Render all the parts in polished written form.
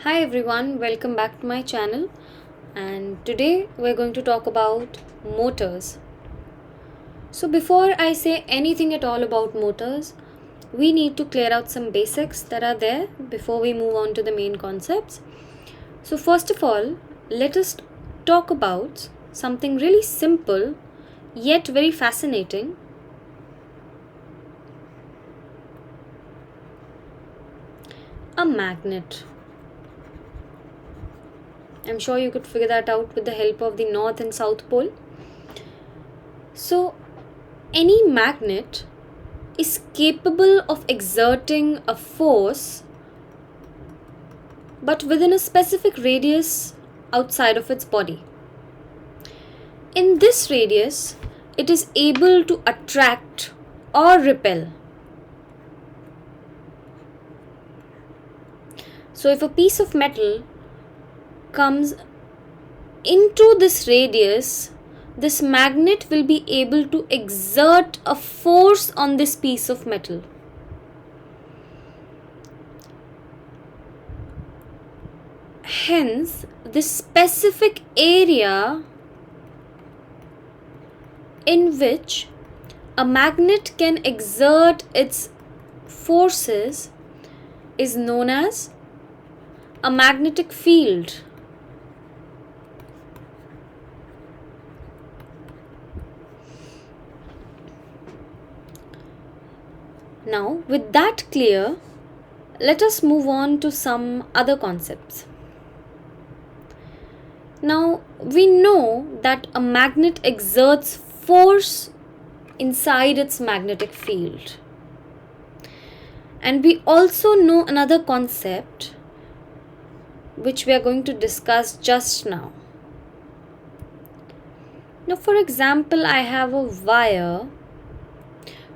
Hi everyone, welcome back to my channel, and today we're going to talk about motors. So before I say anything at all about motors, we need to clear out some basics that are there before we move on to the main concepts. So first of all, let us talk about something really simple yet very fascinating. A magnet. I'm sure you could figure that out with the help of the North and South Pole. So, any magnet is capable of exerting a force but within a specific radius outside of its body. In this radius, it is able to attract or repel. So, if a piece of metal comes into this radius, this magnet will be able to exert a force on this piece of metal. Hence, this specific area in which a magnet can exert its forces is known as a magnetic field. Now, with that clear, let us move on to some other concepts. Now, we know that a magnet exerts force inside its magnetic field. And we also know another concept which we are going to discuss just now. Now, for example, I have a wire,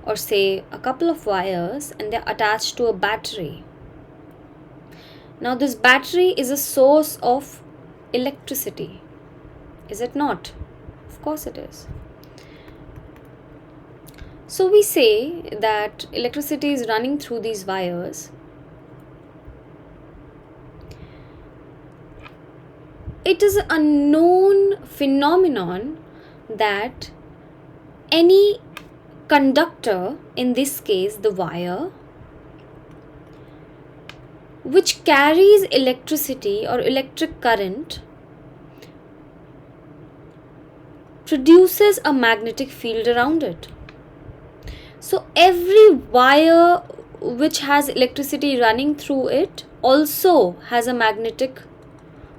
or say a couple of wires, and they're attached to a battery. Now this battery is a source of electricity, is it not? Of course it is. So we say that electricity is running through these wires. It is a known phenomenon that any conductor, in this case the wire, which carries electricity or electric current, produces a magnetic field around it. So every wire which has electricity running through it also has a magnetic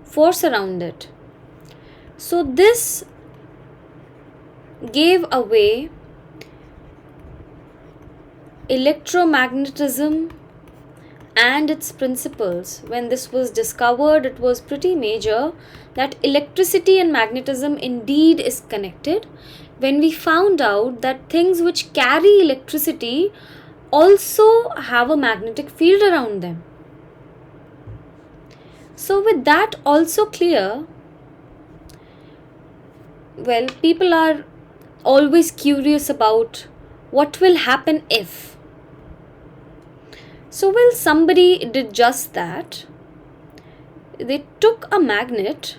force around it. So this gave away electromagnetism and its principles. When this was discovered, it was pretty major that electricity and magnetism indeed is connected. When we found out that things which carry electricity also have a magnetic field around them. So with that also clear, well, people are always curious about what will happen if. So, well, somebody did just that. They took a magnet,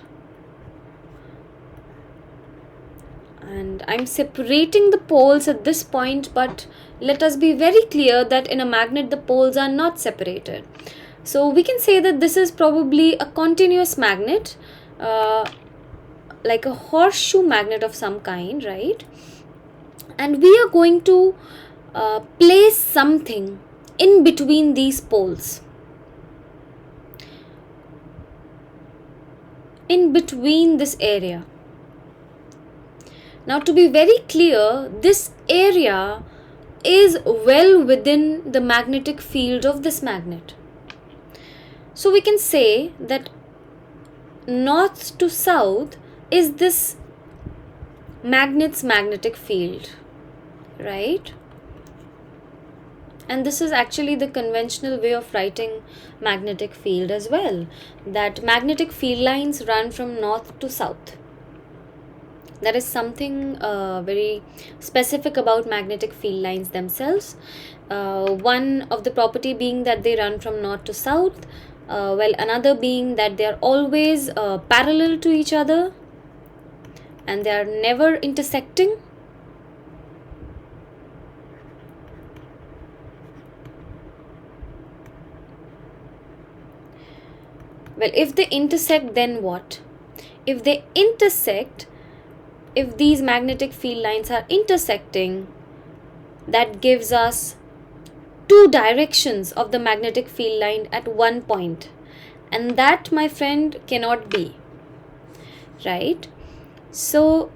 and I'm separating the poles at this point, but let us be very clear that in a magnet the poles are not separated. So we can say that this is probably a continuous magnet, like a horseshoe magnet of some kind, right? And we are going to place something in between these poles, in between this area. Now, to be very clear, this area is well within the magnetic field of this magnet. So we can say that north to south is this magnet's magnetic field, right? And this is actually the conventional way of writing magnetic field as well, that magnetic field lines run from north to south. That is something very specific about magnetic field lines themselves. One of the property being that they run from north to south, Well, another being that they are always parallel to each other and they are never intersecting. Well, if they intersect, then what? If they intersect, if these magnetic field lines are intersecting, that gives us two directions of the magnetic field line at one point. And that, my friend, cannot be. Right? So,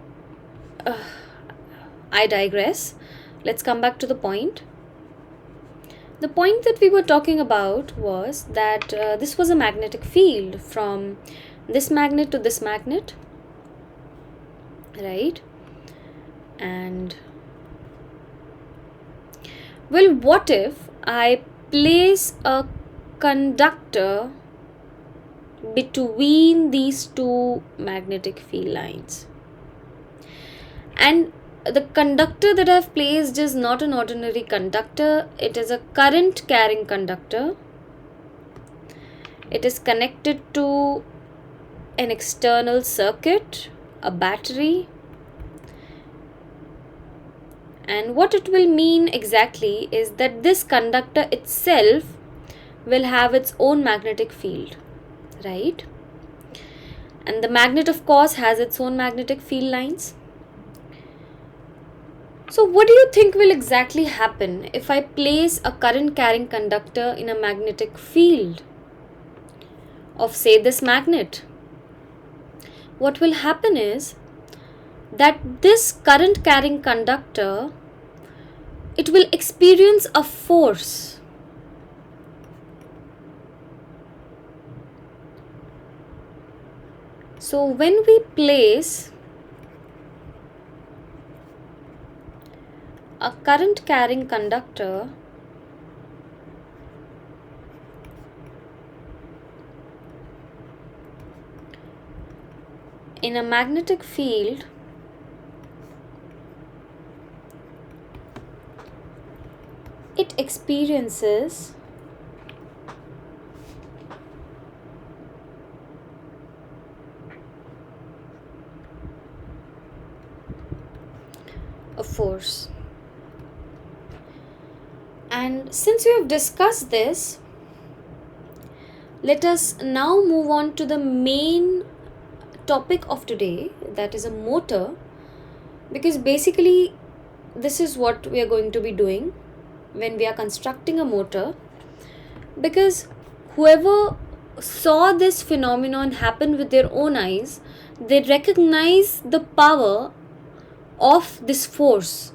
I digress. Let's come back to the point. The point that we were talking about was that this was a magnetic field from this magnet to this magnet, right? And well, what if I place a conductor between these two magnetic field lines? And the conductor that I've placed is not an ordinary conductor. It is a current carrying conductor. It is connected to an external circuit, a battery. And what it will mean exactly is that this conductor itself will have its own magnetic field, right? And the magnet, of course, has its own magnetic field lines. So what do you think will exactly happen if I place a current carrying conductor in a magnetic field of, say, this magnet? What will happen is that this current carrying conductor, it will experience a force. So when we place a current carrying conductor in a magnetic field, it experiences a force. And since we have discussed this, let us now move on to the main topic of today, that is a motor, because basically this is what we are going to be doing when we are constructing a motor, because whoever saw this phenomenon happen with their own eyes, they recognize the power of this force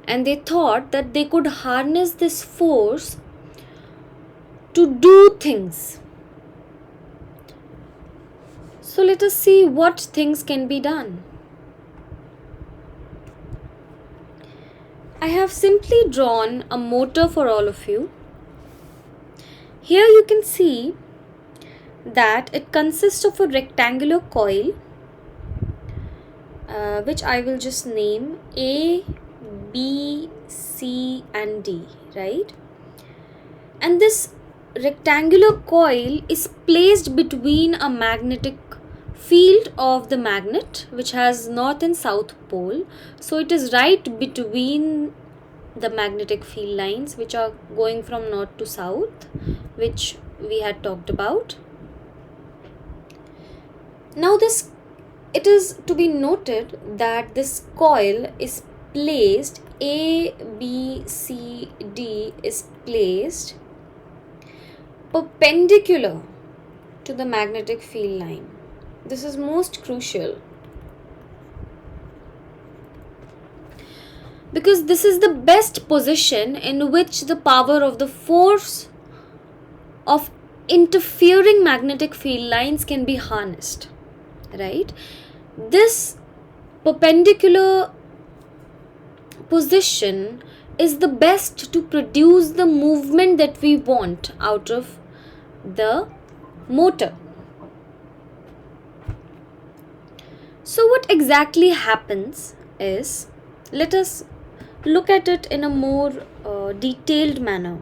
and they thought that they could harness this force to do things. So let us see what things can be done. I have simply drawn a motor for all of you. Here you can see that it consists of a rectangular coil, which I will just name A, B, C and D, right? And this rectangular coil is placed between a magnetic field of the magnet, which has north and south pole. So it is right between the magnetic field lines which are going from north to south, which we had talked about. Now it is to be noted that this coil is placed, A, B, C, D is placed perpendicular to the magnetic field line. This is most crucial because this is the best position in which the power of the force of interfering magnetic field lines can be harnessed, right? This perpendicular position is the best to produce the movement that we want out of the motor. So what exactly happens is, let us look at it in a more detailed manner.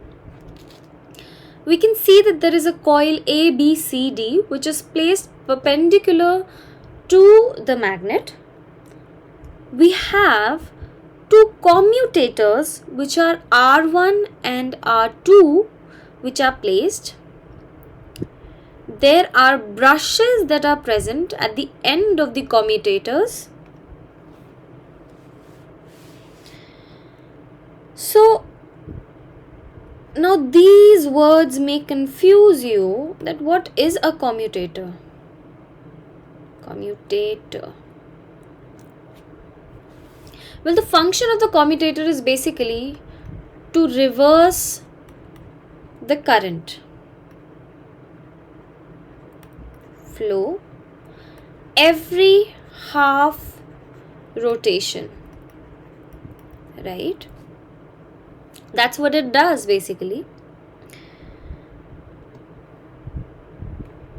we can see that there is a coil A, B, C, D which is placed perpendicular to the magnet. We have two commutators which are R1 and R2 which are placed. There are brushes that are present at the end of the commutators. So now these words may confuse you that what is a commutator? Commutator. Well, the function of the commutator is basically to reverse the current flow every half rotation, right? That's what it does basically.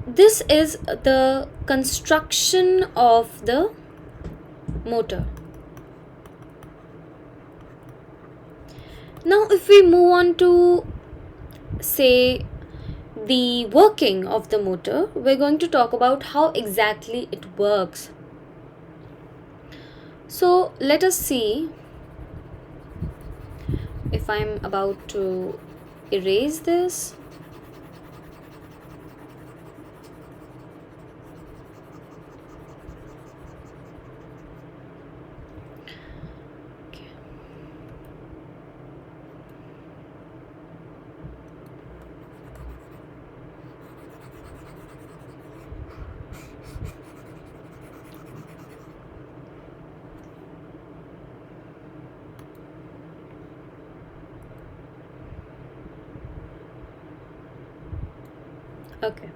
This is the construction of the motor. Now if we move on to say the working of the motor, we're going to talk about how exactly it works. So let us see. If I'm about to erase this, okay.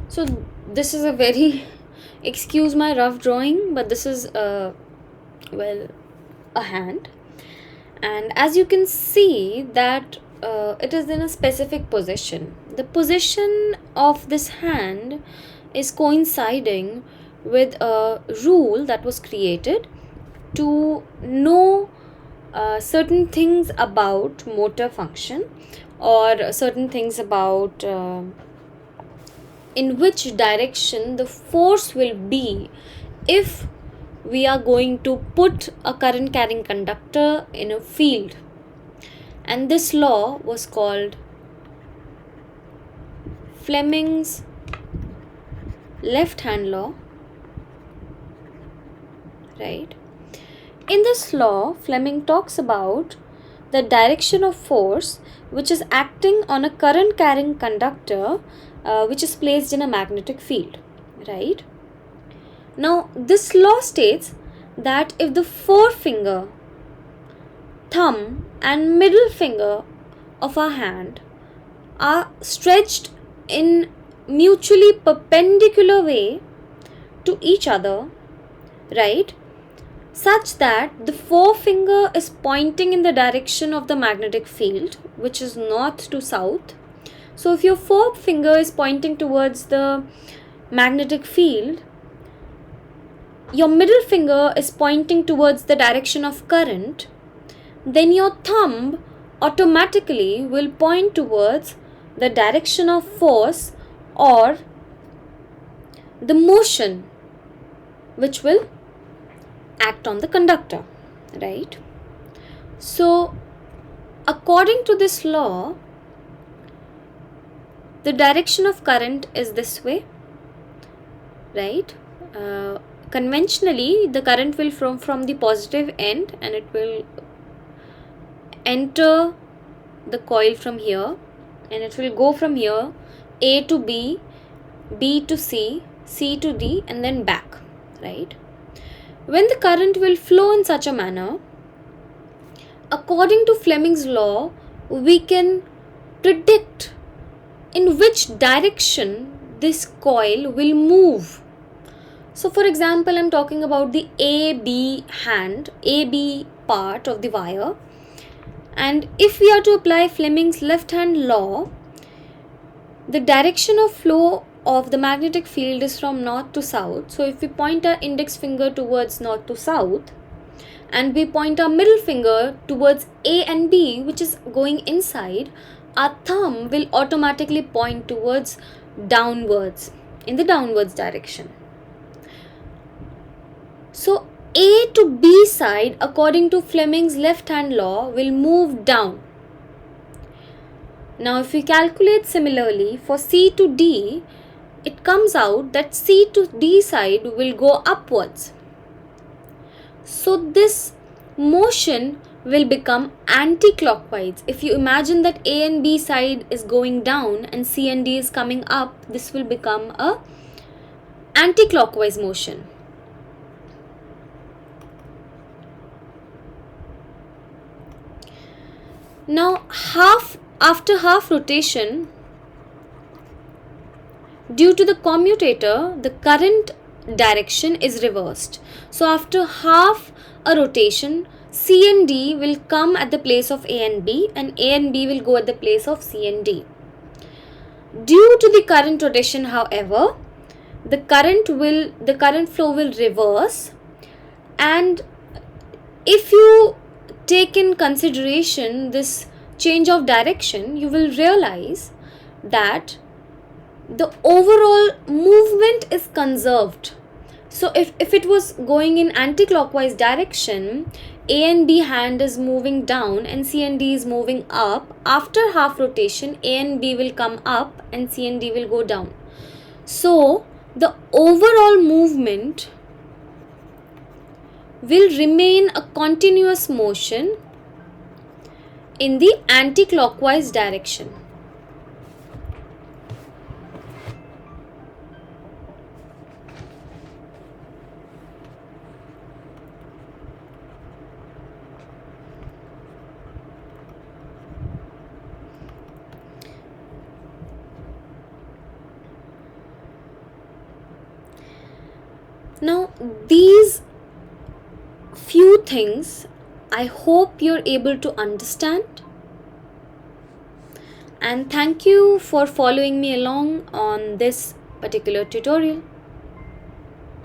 So this is a very, excuse my rough drawing, but this is a hand, and as you can see that it is in a specific position. The position of this hand is coinciding with a rule that was created to know certain things about motor function, or certain things about in which direction the force will be if we are going to put a current carrying conductor in a field. And this law was called Fleming's left hand law, right? In this law, Fleming talks about the direction of force which is acting on a current carrying conductor which is placed in a magnetic field, right? Now this law states that if the forefinger, thumb and middle finger of our hand are stretched in mutually perpendicular way to each other, right, such that the forefinger is pointing in the direction of the magnetic field, which is north to south. So if your forefinger is pointing towards the magnetic field, your middle finger is pointing towards the direction of current, then your thumb automatically will point towards the direction of force or the motion which will act on the conductor, right? So according to this law, the direction of current is this way, right? Conventionally the current will flow from the positive end and it will enter the coil from here, and it will go from here A to B, B to C, C to D, and then back, right? When the current will flow in such a manner, according to Fleming's law, we can predict in which direction this coil will move. So for example, I'm talking about the AB hand, AB part of the wire, and if we are to apply Fleming's left hand law, the direction of flow of the magnetic field is from north to south. So if we point our index finger towards north to south and we point our middle finger towards A and B, which is going inside, our thumb will automatically point towards downwards, in the downwards direction. So A to B side, according to Fleming's left hand law, will move down. Now if we calculate similarly for C to D, it comes out that C to D side will go upwards. So this motion will become anti-clockwise. If you imagine that A and B side is going down and C and D is coming up, this will become a anti-clockwise motion. Now after half rotation, due to the commutator, the current direction is reversed. So after half a rotation, C and D will come at the place of A and B, and A and B will go at the place of C and D. Due to the current rotation, however, the current flow will reverse, and if you take in consideration this change of direction, you will realize that the overall movement is conserved. So if it was going in anti-clockwise direction, A and B hand is moving down and C and D is moving up. After half rotation, A and B will come up and C and D will go down. So the overall movement will remain a continuous motion in the anti-clockwise direction. Now these few things I hope you're able to understand, and thank you for following me along on this particular tutorial.